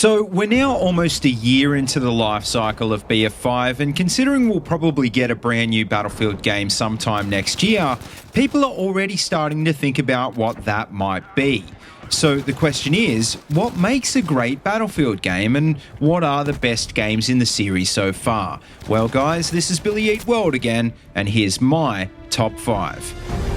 So we're now almost a year into the life cycle of BF5, and considering we'll probably get a brand new Battlefield game sometime next year, people are already starting to think about what that might be. So the question is, what makes a great Battlefield game, and what are the best games in the series so far? Well guys, this is BillyEatWorld again, and here's my top 5.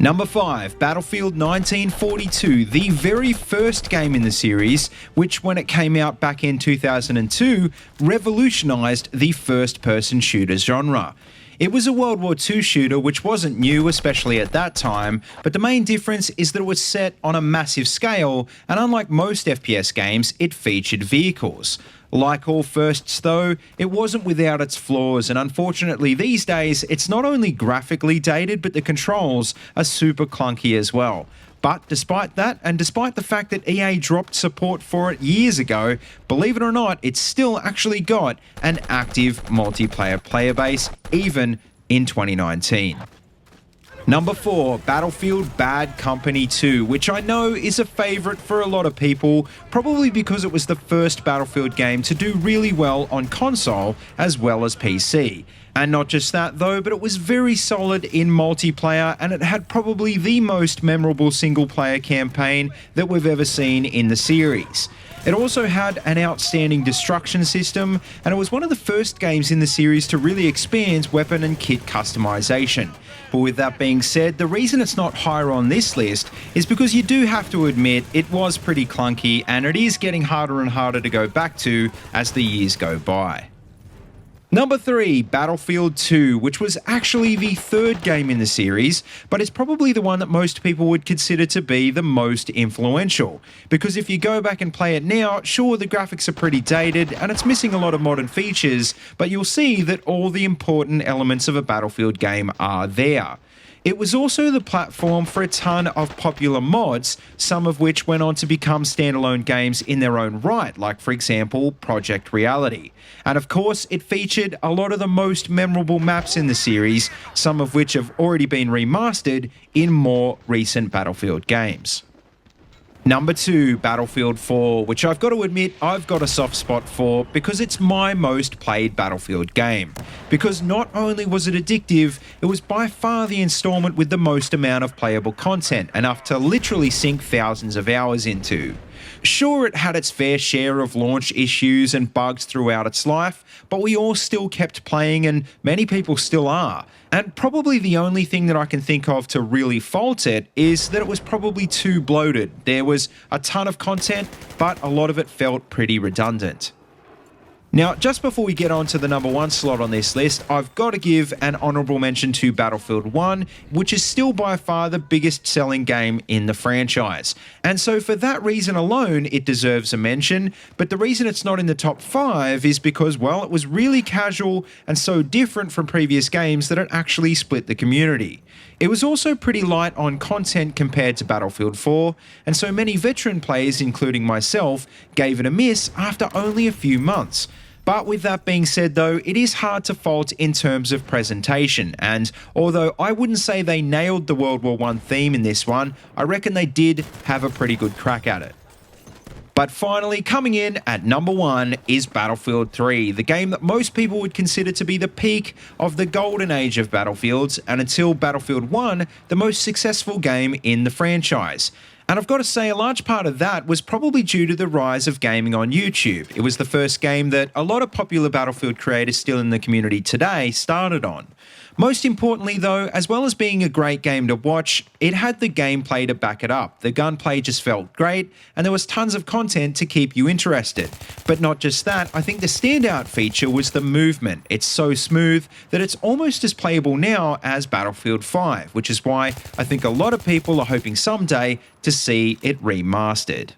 Number 5, Battlefield 1942, the very first game in the series, which when it came out back in 2002, revolutionised the first-person shooter genre. It was a World War II shooter which wasn't new, especially at that time, but the main difference is that it was set on a massive scale, and unlike most FPS games, it featured vehicles. Like all firsts though, it wasn't without its flaws, and unfortunately these days it's not only graphically dated but the controls are super clunky as well. But despite that, and despite the fact that EA dropped support for it years ago, believe it or not, it's still actually got an active multiplayer player base, even in 2019. Number 4, Battlefield Bad Company 2, which I know is a favourite for a lot of people, probably because it was the first Battlefield game to do really well on console as well as PC. And not just that though, but it was very solid in multiplayer, and it had probably the most memorable single-player campaign that we've ever seen in the series. It also had an outstanding destruction system, and it was one of the first games in the series to really expand weapon and kit customization. But with that being said, the reason it's not higher on this list is because you do have to admit it was pretty clunky, and it is getting harder and harder to go back to as the years go by. Number 3, Battlefield 2, which was actually the third game in the series, but it's probably the one that most people would consider to be the most influential. Because if you go back and play it now, sure, the graphics are pretty dated and it's missing a lot of modern features, but you'll see that all the important elements of a Battlefield game are there. It was also the platform for a ton of popular mods, some of which went on to become standalone games in their own right, like for example, Project Reality. And of course, it featured a lot of the most memorable maps in the series, some of which have already been remastered in more recent Battlefield games. Number 2, Battlefield 4, which I've got to admit I've got a soft spot for because it's my most played Battlefield game. Because not only was it addictive, it was by far the installment with the most amount of playable content, enough to literally sink thousands of hours into. Sure, it had its fair share of launch issues and bugs throughout its life, but we all still kept playing, and many people still are. And probably the only thing that I can think of to really fault it is that it was probably too bloated. There was a ton of content, but a lot of it felt pretty redundant. Now, just before we get on to the number 1 slot on this list, I've got to give an honourable mention to Battlefield 1, which is still by far the biggest selling game in the franchise. And so for that reason alone, it deserves a mention, but the reason it's not in the top 5 is because, well, it was really casual and so different from previous games that it actually split the community. It was also pretty light on content compared to Battlefield 4, and so many veteran players, including myself, gave it a miss after only a few months. But with that being said though, it is hard to fault in terms of presentation, and although I wouldn't say they nailed the World War I theme in this one, I reckon they did have a pretty good crack at it. But finally, coming in at number 1 is Battlefield 3, the game that most people would consider to be the peak of the golden age of Battlefields, and until Battlefield 1, the most successful game in the franchise. And I've got to say, a large part of that was probably due to the rise of gaming on YouTube. It was the first game that a lot of popular Battlefield creators still in the community today started on. Most importantly though, as well as being a great game to watch, it had the gameplay to back it up. The gunplay just felt great, and there was tons of content to keep you interested. But not just that, I think the standout feature was the movement. It's so smooth that it's almost as playable now as Battlefield 5, which is why I think a lot of people are hoping someday to see it remastered.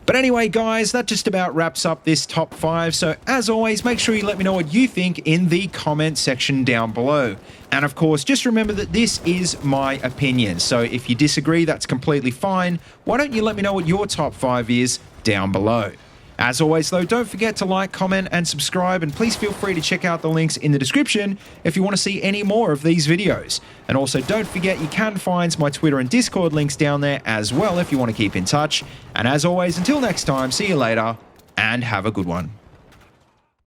But anyway, guys, that just about wraps up this top 5. So as always, make sure you let me know what you think in the comment section down below. And of course, just remember that this is my opinion. So if you disagree, that's completely fine. Why don't you let me know what your top 5 is down below? As always though, don't forget to like, comment and subscribe, and please feel free to check out the links in the description if you want to see any more of these videos. And also don't forget you can find my Twitter and Discord links down there as well if you want to keep in touch. And as always, until next time, see you later and have a good one.